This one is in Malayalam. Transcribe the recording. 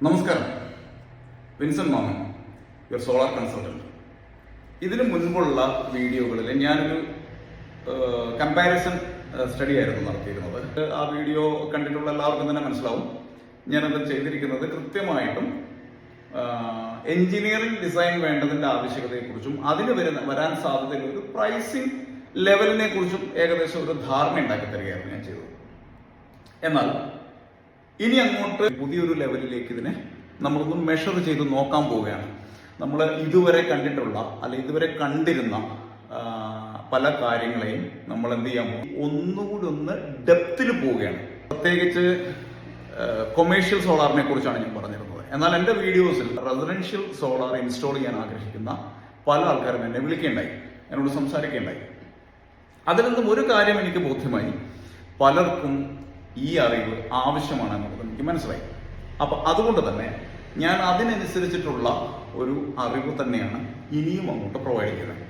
നമസ്കാരം, വിൻസെന്റ് മാമൻ, യുവർ സോളാർ കൺസൾട്ടന്റ്. ഇതിനു മുൻപുള്ള വീഡിയോകളിൽ ഞാനൊരു കമ്പാരിസൺ സ്റ്റഡി ആയിരുന്നു നടത്തിയിരുന്നത്. ആ വീഡിയോ കണ്ടിട്ടുള്ള എല്ലാവർക്കും തന്നെ മനസ്സിലാവും. ഞാനത് ചെയ്തിരിക്കുന്നത് കൃത്യമായിട്ടും എഞ്ചിനീയറിംഗ് ഡിസൈൻ വേണ്ടതിന്റെ ആവശ്യകതയെക്കുറിച്ചും അതിന് വരാൻ സാധ്യതയുള്ള ഒരു പ്രൈസിംഗ് ലെവലിനെ കുറിച്ചും ഏകദേശം ഒരു ധാരണ ഉണ്ടാക്കി തരികയായിരുന്നു ഞാൻ ചെയ്തത്. എന്നാൽ ഇനി അങ്ങോട്ട് പുതിയൊരു ലെവലിലേക്ക് ഇതിനെ നമ്മളൊന്ന് മെഷർ ചെയ്ത് നോക്കാൻ പോവുകയാണ്. നമ്മൾ ഇതുവരെ കണ്ടിട്ടുള്ള അല്ലെങ്കിൽ ഇതുവരെ കണ്ടിരുന്ന പല കാര്യങ്ങളെയും നമ്മൾ എന്ത് ചെയ്യാൻ പോകും, ഒന്നുകൂടി ഒന്ന് ഡെപ്തിൽ പോവുകയാണ്. പ്രത്യേകിച്ച് കൊമേഴ്ഷ്യൽ സോളാറിനെ കുറിച്ചാണ് ഞാൻ പറഞ്ഞിരുന്നത്. എന്നാൽ എൻ്റെ വീഡിയോസിൽ റെസിഡൻഷ്യൽ സോളാർ ഇൻസ്റ്റാൾ ചെയ്യാൻ ആഗ്രഹിക്കുന്ന പല ആൾക്കാരും എന്നെ വിളിക്കുകയുണ്ടായി, എന്നോട് സംസാരിക്കുകയുണ്ടായി. അതിൽ നിന്നും ഒരു കാര്യം എനിക്ക് ബോധ്യമായി, പലർക്കും ഈ അറിവ് ആവശ്യമാണ് എന്നുള്ളത് എനിക്ക് മനസ്സിലായി. അപ്പൊ അതുകൊണ്ട് തന്നെ ഞാൻ അതിനനുസരിച്ചിട്ടുള്ള ഒരു അറിവ് തന്നെയാണ് ഇനിയും അങ്ങോട്ട് പ്രൊവൈഡ് ചെയ്യുന്നത്.